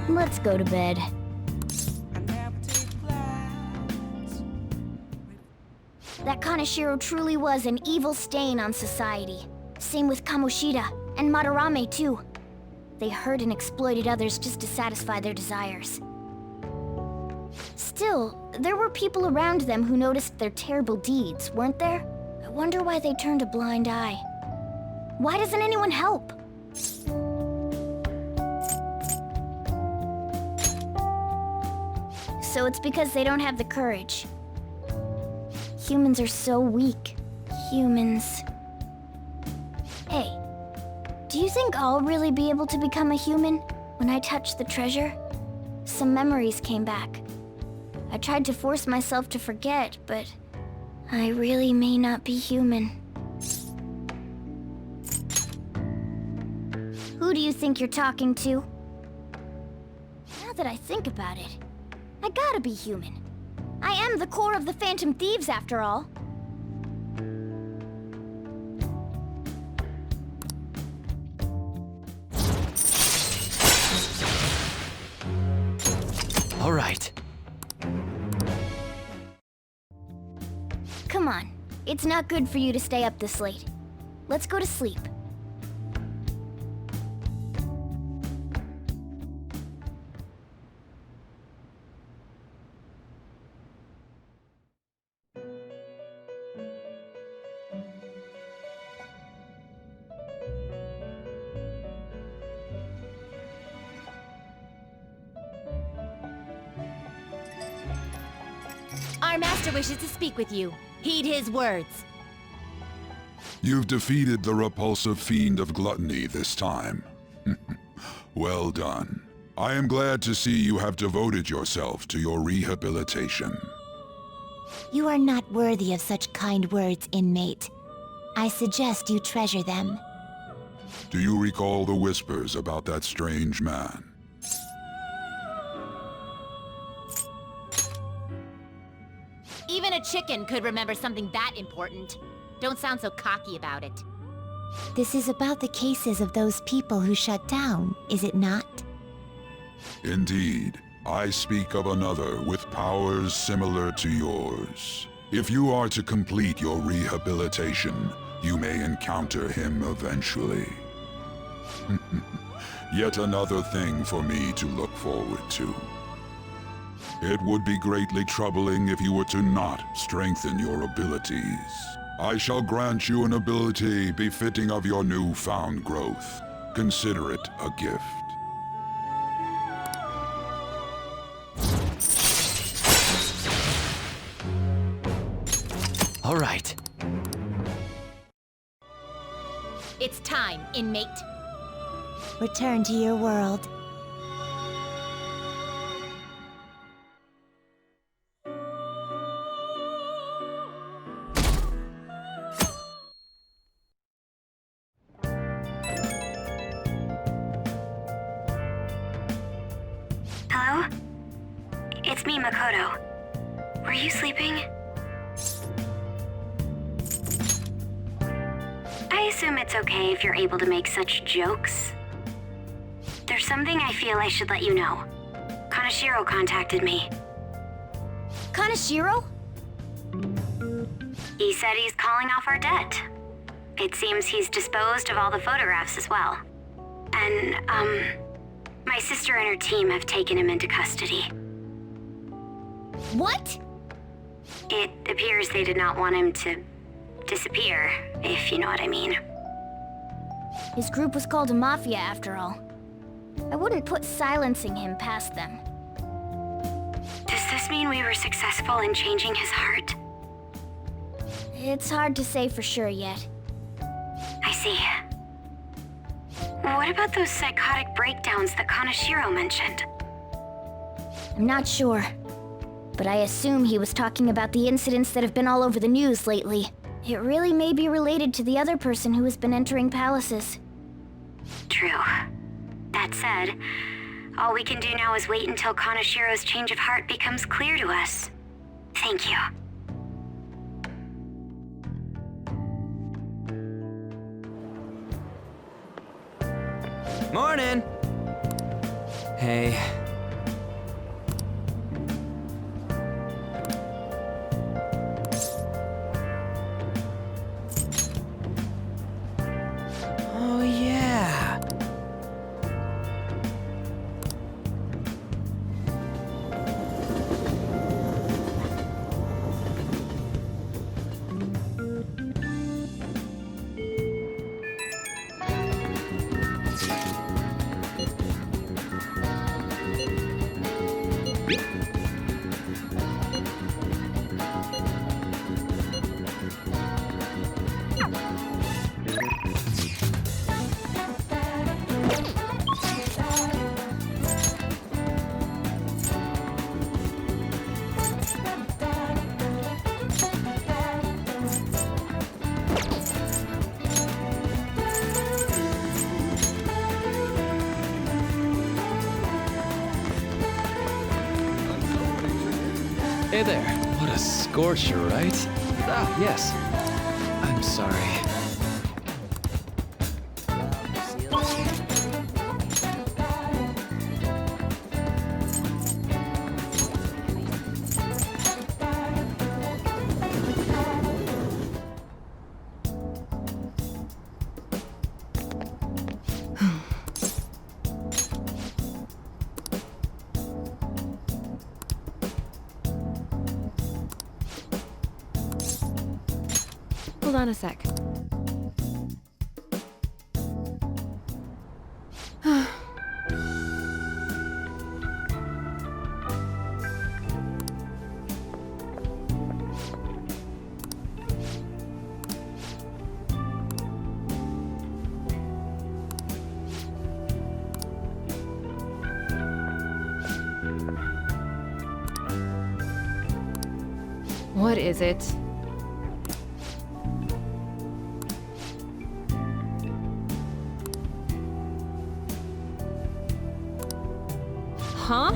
Let's go to bed. That Kaneshiro truly was an evil stain on society. Same with Kamoshida, and Madarame too. They hurt and exploited others just to satisfy their desires. Still, there were people around them who noticed their terrible deeds, weren't there? I wonder why they turned a blind eye. Why doesn't anyone help? So it's because they don't have the courage. Humans are so weak. Humans. Hey, do you think I'll really be able to become a human when I touch the treasure? Some memories came back. I tried to force myself to forget, but I really may not be human. Who do you think you're talking to? Now that I think about it, I gotta be human. I am the core of the Phantom Thieves, after all. All right. Come on. It's not good for you to stay up this late. Let's go to sleep. Our master wishes to speak with you. Heed his words. You've defeated the repulsive fiend of gluttony this time. Well done. I am glad to see you have devoted yourself to your rehabilitation. You are not worthy of such kind words, inmate. I suggest you treasure them. Do you recall the whispers about that strange man? Even a chicken could remember something that important. Don't sound so cocky about it. This is about the cases of those people who shut down, is it not? Indeed. I speak of another with powers similar to yours. If you are to complete your rehabilitation, you may encounter him eventually. Yet another thing for me to look forward to. It would be greatly troubling if you were to not strengthen your abilities. I shall grant you an ability befitting of your newfound growth. Consider it a gift. All right. It's time, inmate. Return to your world. Hello? It's me, Makoto. Were you sleeping? I assume it's okay if you're able to make such jokes. There's something I feel I should let you know. Kaneshiro contacted me. Kaneshiro? He said he's calling off our debt. It seems he's disposed of all the photographs as well. And, my sister and her team have taken him into custody. What? It appears they did not want him to disappear, if you know what I mean. His group was called a mafia, after all. I wouldn't put silencing him past them. Does this mean we were successful in changing his heart? It's hard to say for sure yet. I see. What about those psychotic breakdowns that Kaneshiro mentioned? I'm not sure. But I assume he was talking about the incidents that have been all over the news lately. It really may be related to the other person who has been entering palaces. True. That said, all we can do now is wait until Kaneshiro's change of heart becomes clear to us. Thank you. Morning! Hey. Oh, yeah. Hey there. What a scorcher, right? Ah, yes. I'm sorry. Hold on a sec. What is it? Huh?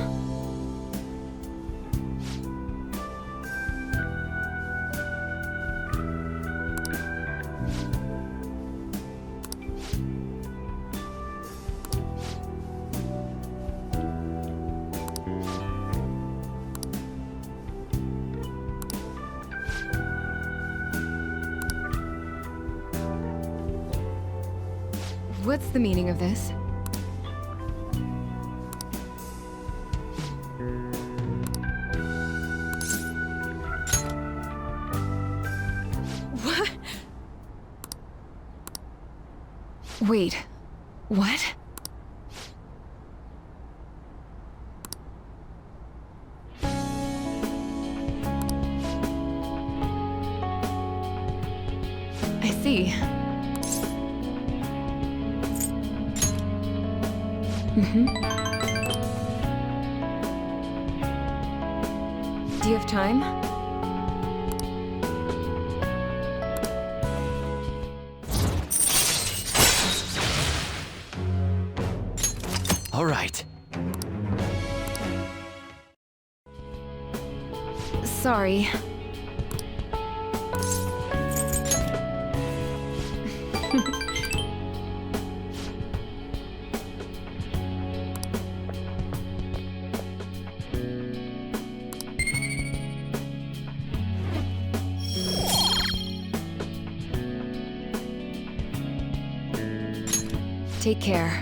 What's the meaning of this? What? Wait. What? I see. Do you have time? All right. Sorry. Take care.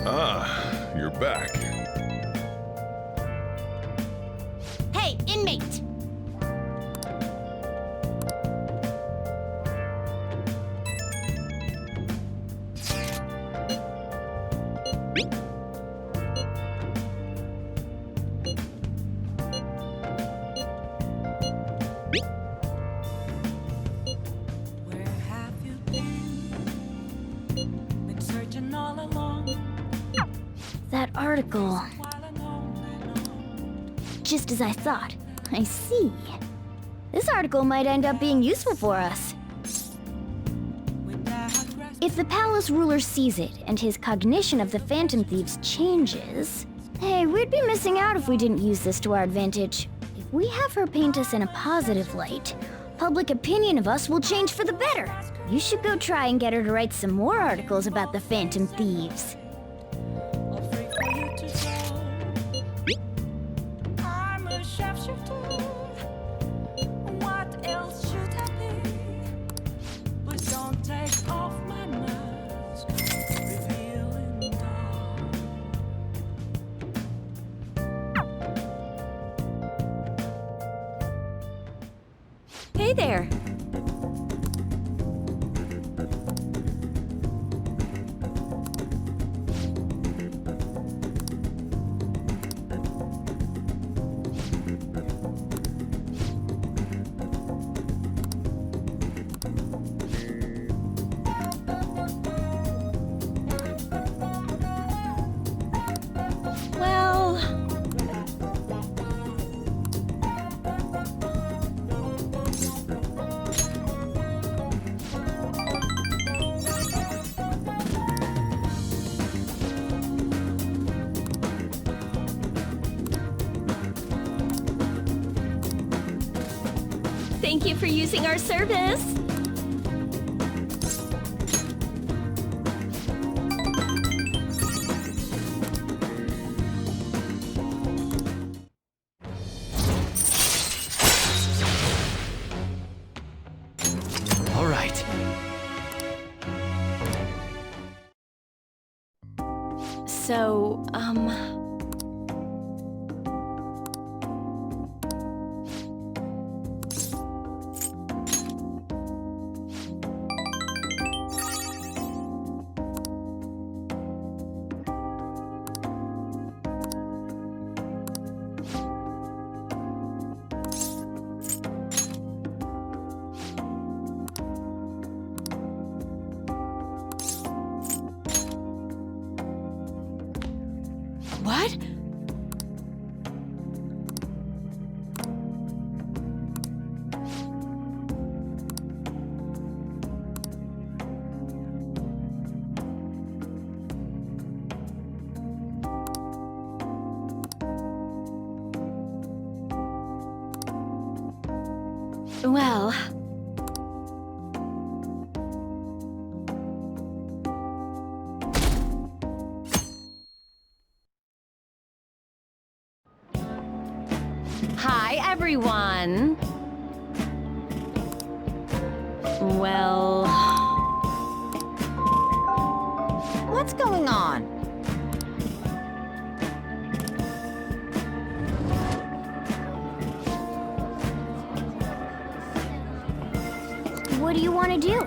Ah, you're back. Hey, inmate! article. Just as I thought. I see. This article might end up being useful for us. If the palace ruler sees it and his cognition of the Phantom Thieves changes... Hey, we'd be missing out if we didn't use this to our advantage. If we have her paint us in a positive light, public opinion of us will change for the better. You should go try and get her to write some more articles about the Phantom Thieves. I'm a sharpshooter. What else should I be? But don't take off my mask, revealing dark. Hey there. Well... Thank you for using our service. All right. So, what? Well... Hi, everyone. Well... What's going on? What do you want to do?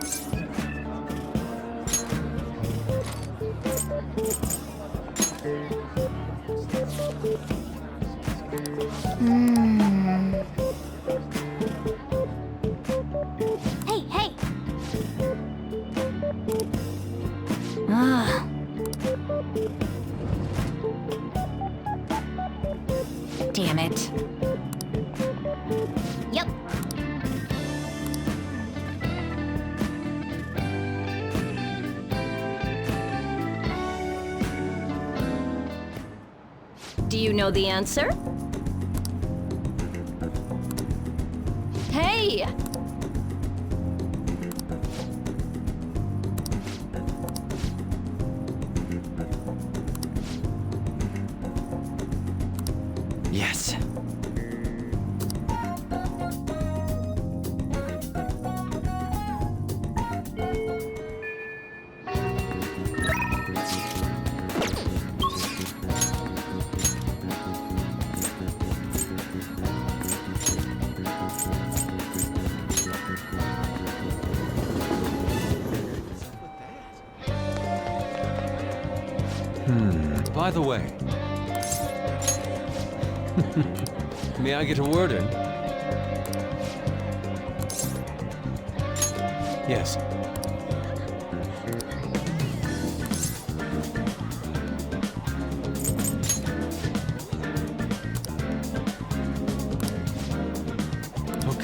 Hey, hey! Ah. Damn it. Yep. Do you know the answer? Hey! Yes. By the way, may I get a word in? Yes.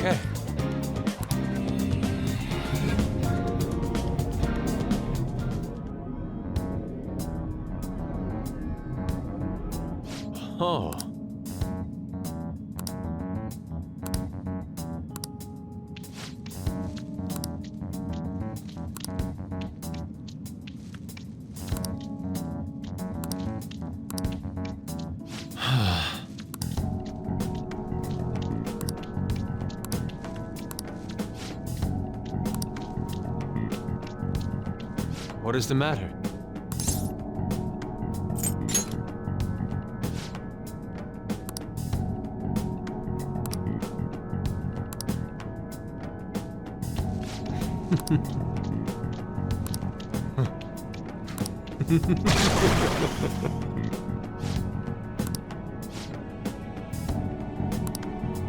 Okay. Oh. What is the matter?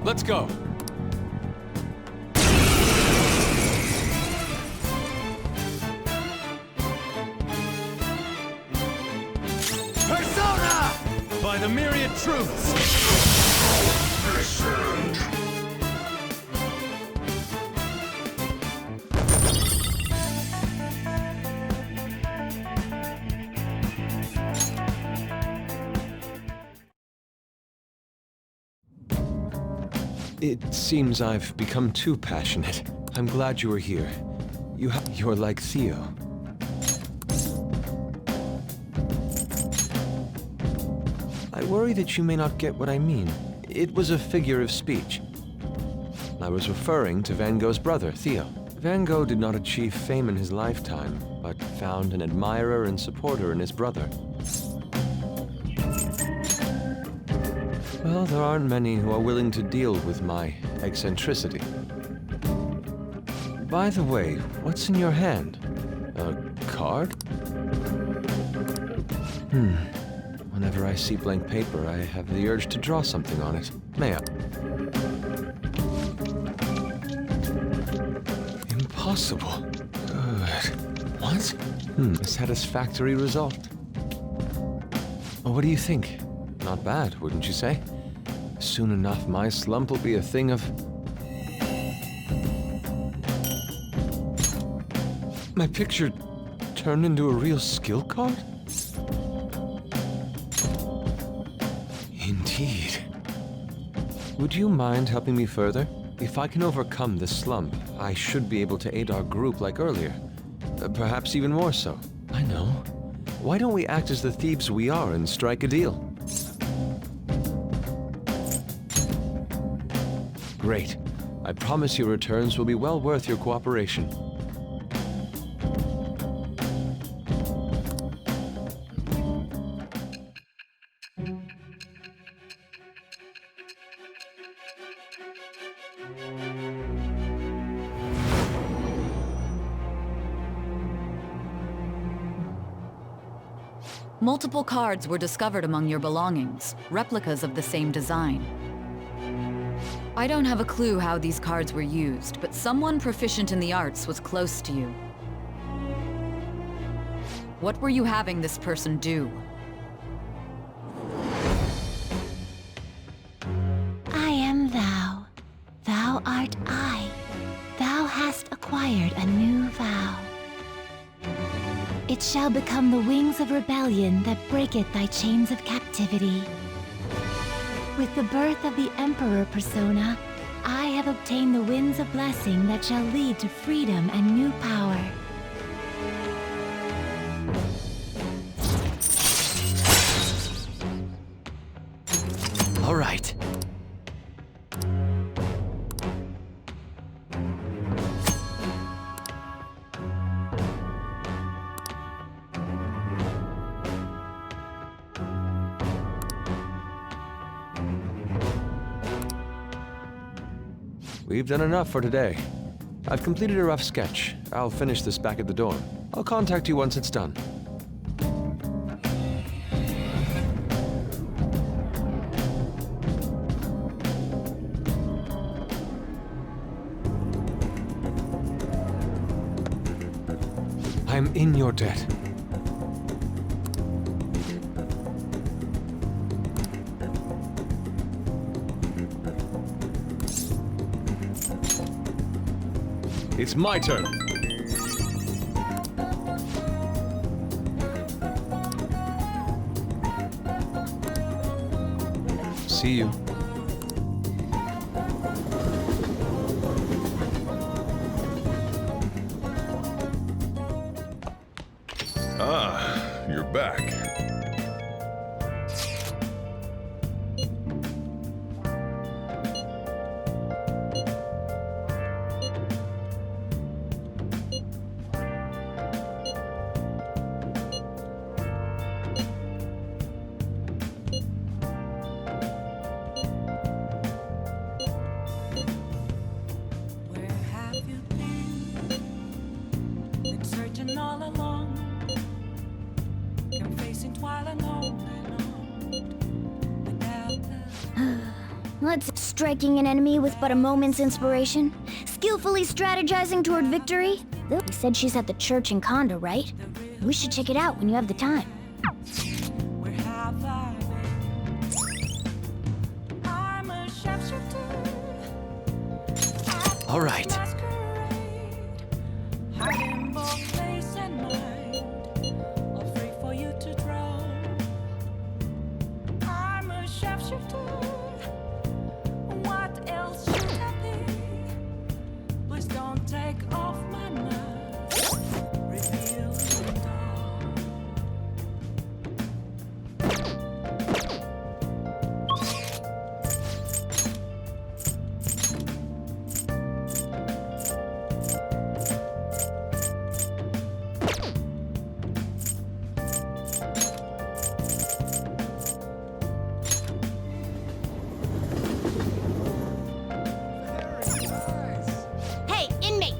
Let's go. Persona! By the myriad truths! It seems I've become too passionate. I'm glad you are here. You're like Theo. I worry that you may not get what I mean. It was a figure of speech. I was referring to Van Gogh's brother, Theo. Van Gogh did not achieve fame in his lifetime, but found an admirer and supporter in his brother. Well, there aren't many who are willing to deal with my eccentricity. By the way, what's in your hand? A card? Whenever I see blank paper, I have the urge to draw something on it. May I? Impossible. Good. What? A satisfactory result. Well, what do you think? Not bad, wouldn't you say? Soon enough, my slump will be a thing of... My picture turned into a real skill card? Indeed. Would you mind helping me further? If I can overcome this slump, I should be able to aid our group like earlier. Perhaps even more so. I know. Why don't we act as the thieves we are and strike a deal? Great. I promise your returns will be well worth your cooperation. Multiple cards were discovered among your belongings, replicas of the same design. I don't have a clue how these cards were used, but someone proficient in the arts was close to you. What were you having this person do? I am thou. Thou art I. Thou hast acquired a new vow. It shall become the wings of rebellion that breaketh thy chains of captivity. With the birth of the Emperor persona, I have obtained the winds of blessing that shall lead to freedom and new power. All right. We've done enough for today. I've completed a rough sketch. I'll finish this back at the dorm. I'll contact you once it's done. I'm in your debt. It's my turn. See you. Ah, you're back. Where have you been searching all along, confessing while alone without Let's striking an enemy with but a moment's inspiration, skillfully strategizing toward victory. You said she's at the church in Conda, right? We should check it out when you have the time. where have I been? I'm a sharpshooter. All right. Masquerade, hiding both place and mind, all free for you to draw. I'm a sharpshooter. What else should I be? Please don't take off my mask. Reveal the dark. Hey, inmate!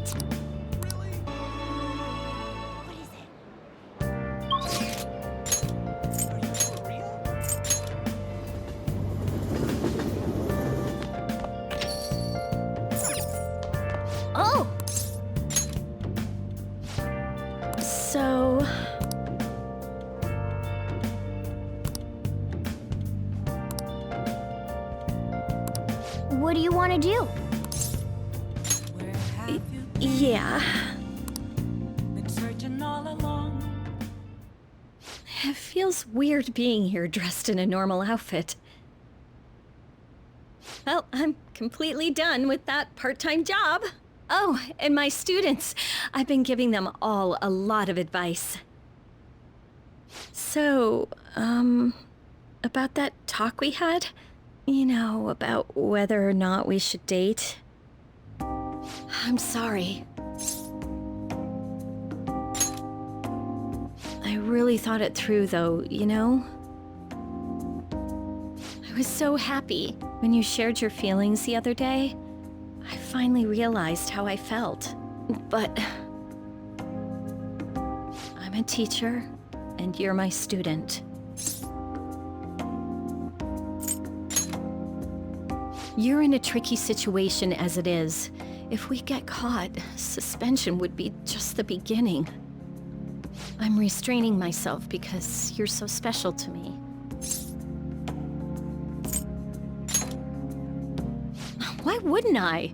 Oh! So... What do you want to do? Where have you yeah. been searching all along? It feels weird being here dressed in a normal outfit. Well, I'm completely done with that part-time job. Oh, and my students. I've been giving them all a lot of advice. So, about that talk we had? You know, about whether or not we should date? I'm sorry. I really thought it through, though, you know? I was so happy when you shared your feelings the other day. I finally realized how I felt. But I'm a teacher, and you're my student. You're in a tricky situation as it is. If we get caught, suspension would be just the beginning. I'm restraining myself because you're so special to me. Why wouldn't I?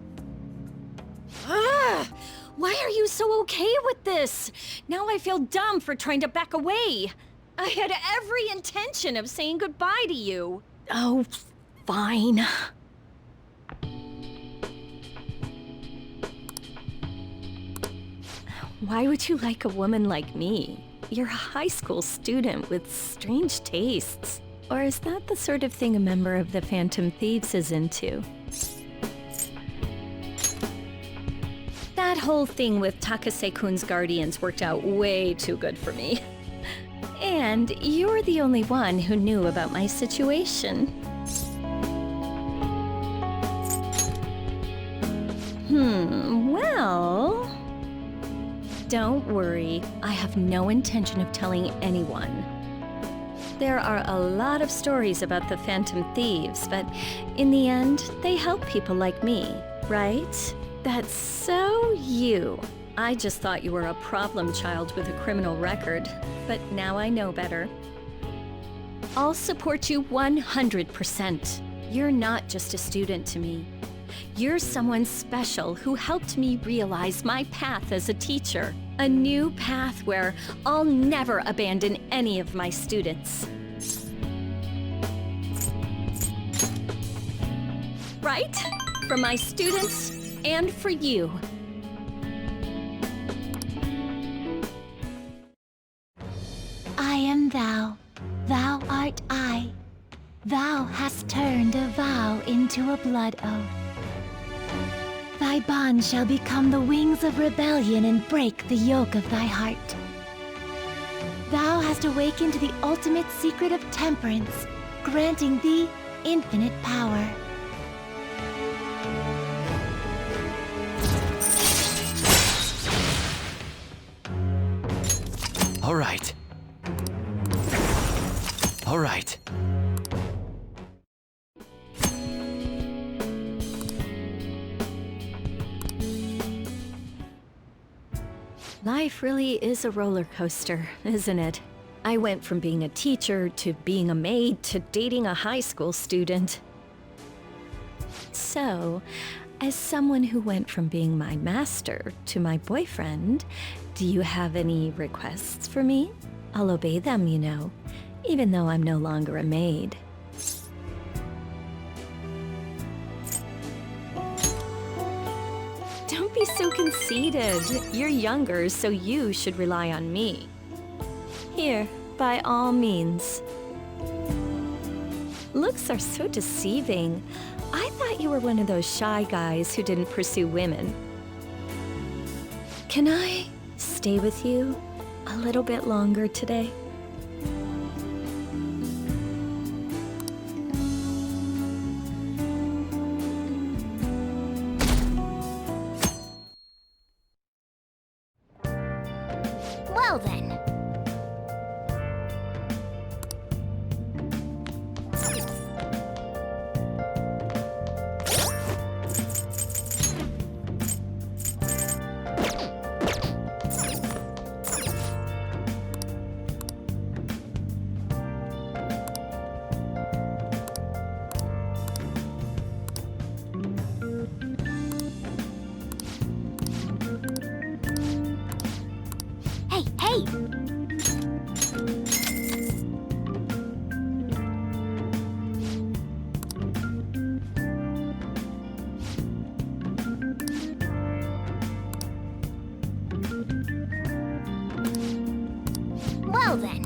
Ah! Why are you so okay with this? Now I feel dumb for trying to back away. I had every intention of saying goodbye to you. Oh, fine. Why would you like a woman like me? You're a high school student with strange tastes. Or is that the sort of thing a member of the Phantom Thieves is into? That whole thing with Takase-kun's guardians worked out way too good for me. And you're the only one who knew about my situation. Well... Don't worry, I have no intention of telling anyone. There are a lot of stories about the Phantom Thieves, but in the end, they help people like me, right? That's so you. I just thought you were a problem child with a criminal record, but now I know better. I'll support you 100%. You're not just a student to me. You're someone special who helped me realize my path as a teacher. A new path where I'll never abandon any of my students. Right? For my students and for you. I am thou, thou art I. Thou hast turned a vow into a blood oath. Thy bond shall become the wings of rebellion and break the yoke of thy heart. Thou hast awakened to the ultimate secret of temperance, granting thee infinite power. All right. All right. Life really is a roller coaster, isn't it? I went from being a teacher to being a maid to dating a high school student. So, as someone who went from being my master to my boyfriend, do you have any requests for me? I'll obey them, you know, even though I'm no longer a maid. Don't be so conceited. You're younger, so you should rely on me. Here, by all means. Looks are so deceiving. I thought you were one of those shy guys who didn't pursue women. Can I stay with you a little bit longer today? Well then. Hey, hey! Well then.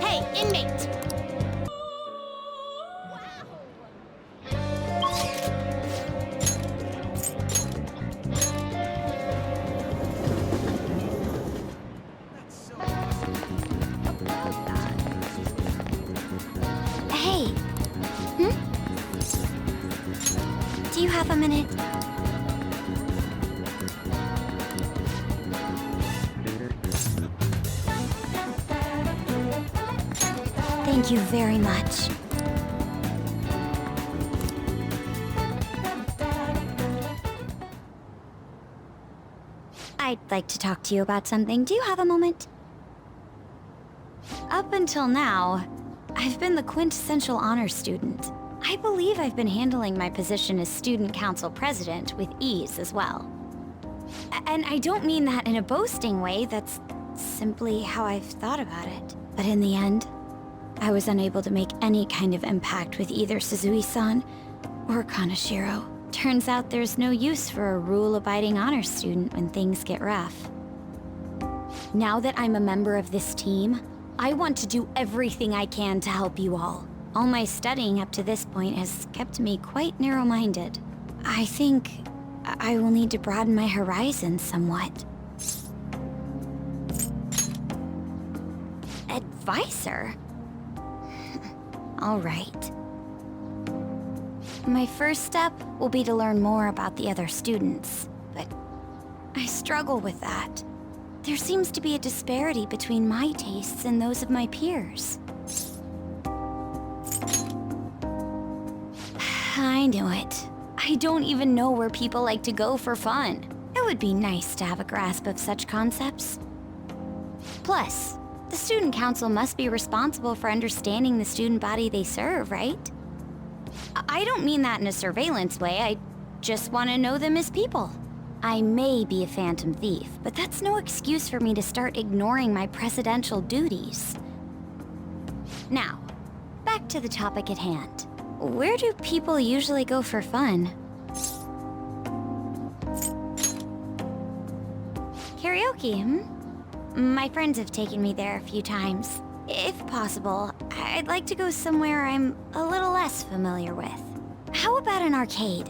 Hey, inmate! Hey! Do you have a minute? Thank you very much. I'd like to talk to you about something. Do you have a moment? Up until now, I've been the quintessential honor student. I believe I've been handling my position as student council president with ease as well. And I don't mean that in a boasting way, that's simply how I've thought about it. But in the end, I was unable to make any kind of impact with either Suzui-san or Kaneshiro. Turns out there's no use for a rule-abiding honor student when things get rough. Now that I'm a member of this team, I want to do everything I can to help you all. All my studying up to this point has kept me quite narrow-minded. I think I will need to broaden my horizons somewhat. Advisor? All right. My first step will be to learn more about the other students, but I struggle with that. There seems to be a disparity between my tastes and those of my peers. I knew it. I don't even know where people like to go for fun. It would be nice to have a grasp of such concepts. Plus, the student council must be responsible for understanding the student body they serve, right? I don't mean that in a surveillance way, I just want to know them as people. I may be a phantom thief, but that's no excuse for me to start ignoring my presidential duties. Now, back to the topic at hand. Where do people usually go for fun? Karaoke, My friends have taken me there a few times. If possible, I'd like to go somewhere I'm a little less familiar with. How about an arcade?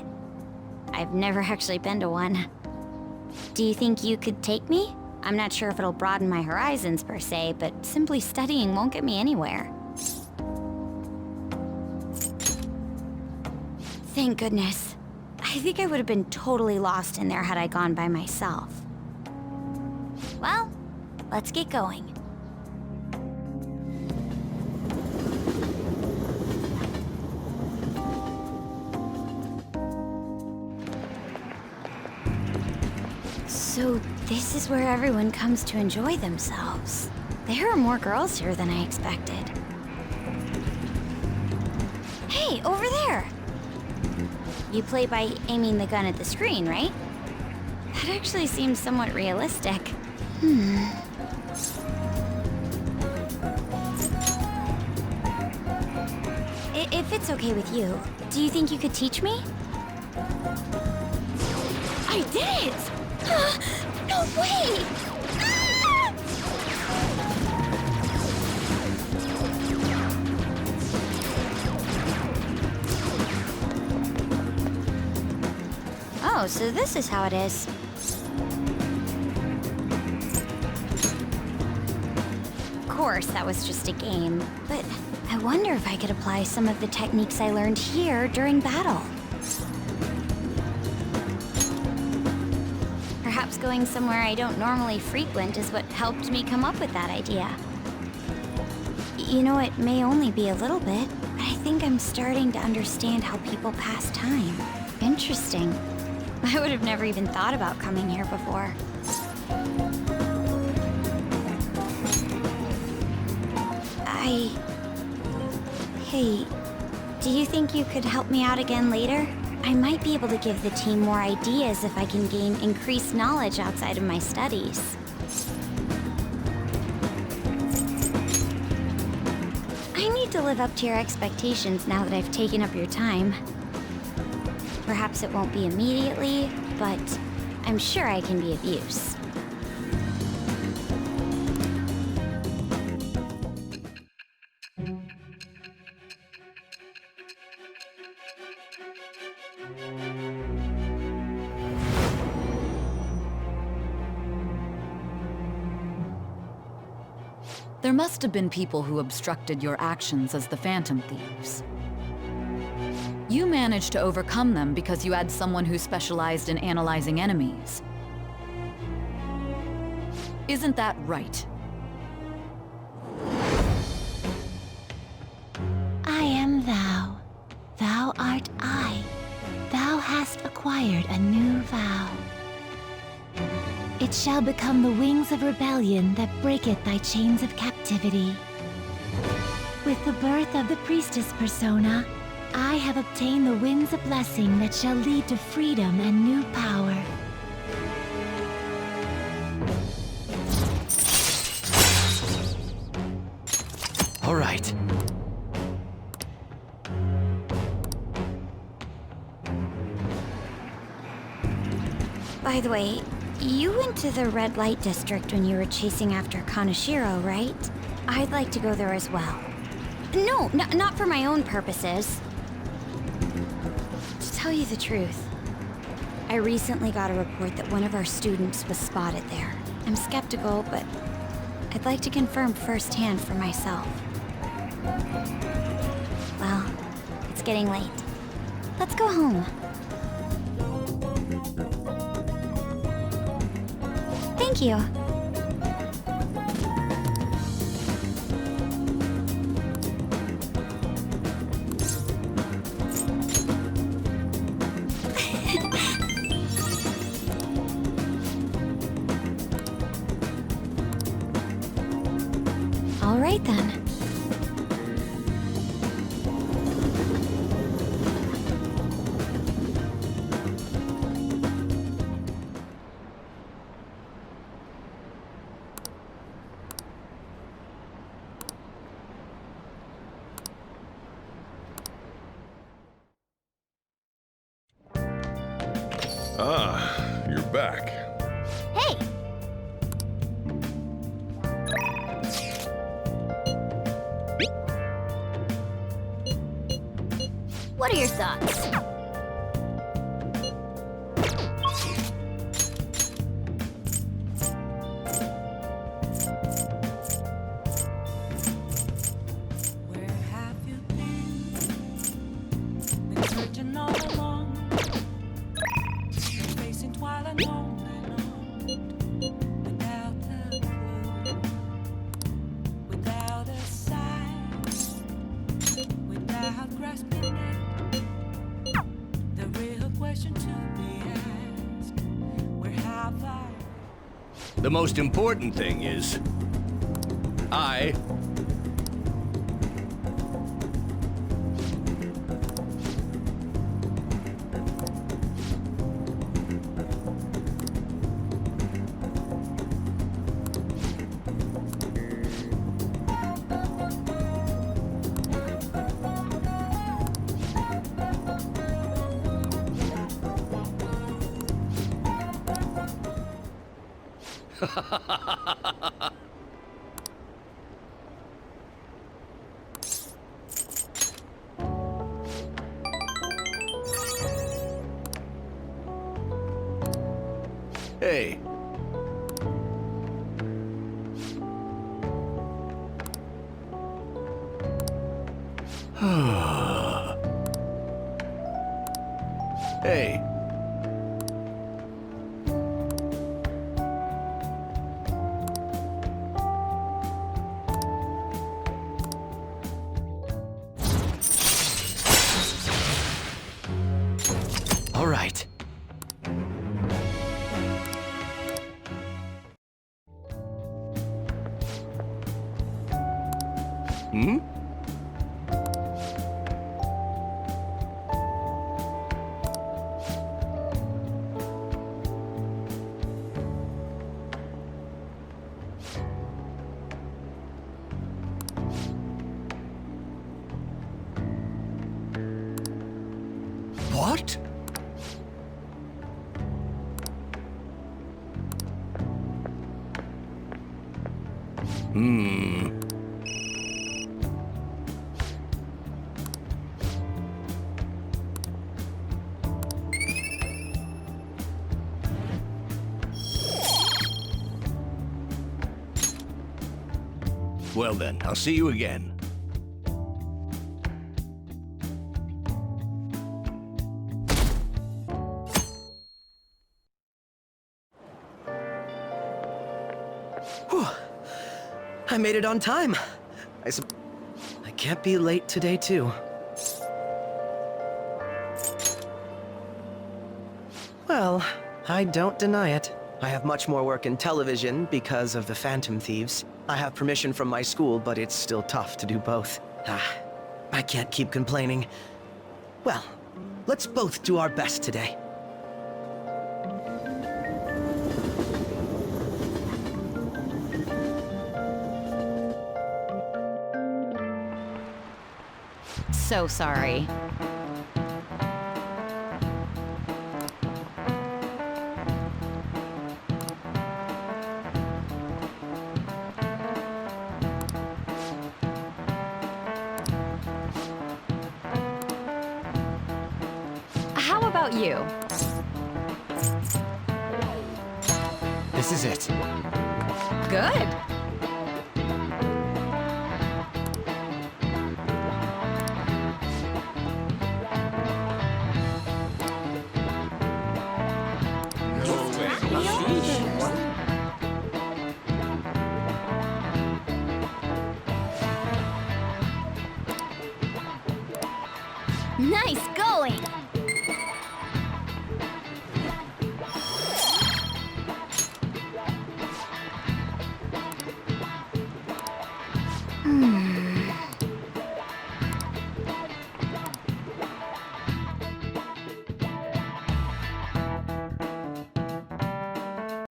I've never actually been to one. Do you think you could take me? I'm not sure if it'll broaden my horizons per se, but simply studying won't get me anywhere. Thank goodness. I think I would have been totally lost in there had I gone by myself. Well, let's get going. So this is where everyone comes to enjoy themselves. There are more girls here than I expected. Hey, over there! You play by aiming the gun at the screen, right? That actually seems somewhat realistic. If it's okay with you, do you think you could teach me? I did it! No way! Ah! Oh, so this is how it is. Of course, that was just a game, but I wonder if I could apply some of the techniques I learned here during battle. Perhaps going somewhere I don't normally frequent is what helped me come up with that idea. You know, it may only be a little bit, but I think I'm starting to understand how people pass time. Interesting. I would have never even thought about coming here before. Hey, do you think you could help me out again later? I might be able to give the team more ideas if I can gain increased knowledge outside of my studies. I need to live up to your expectations now that I've taken up your time. Perhaps it won't be immediately, but I'm sure I can be of use. There must have been people who obstructed your actions as the Phantom Thieves. You managed to overcome them because you had someone who specialized in analyzing enemies. Isn't that right? I am thou. Thou art I. Thou hast acquired a new vow. It shall become the wings of rebellion that breaketh thy chains of captivity. With the birth of the priestess persona, I have obtained the winds of blessing that shall lead to freedom and new power. All right. By the way, you went to the red light district when you were chasing after Kaneshiro, right? I'd like to go there as well. No, not for my own purposes. To tell you the truth, I recently got a report that one of our students was spotted there. I'm skeptical, but I'd like to confirm firsthand for myself. Well, it's getting late. Let's go home. Thank you. All right then. Ah, you're back. Hey! What are your thoughts? Where have you been? Been searching all along. Been facing twilight on and on. Without a clue. Without a sign. Without grasping it. The real question to be asked. Where have I? The most important thing is, I Hey. Hey. All right. Hmm? What? Hmm. Well then, I'll see you again. Whew. I made it on time. I can't be late today, too. Well, I don't deny it. I have much more work in television because of the Phantom Thieves. I have permission from my school, but it's still tough to do both. I can't keep complaining. Well, let's both do our best today. So sorry. How about you? This is it. Good. Nice going! Hmm.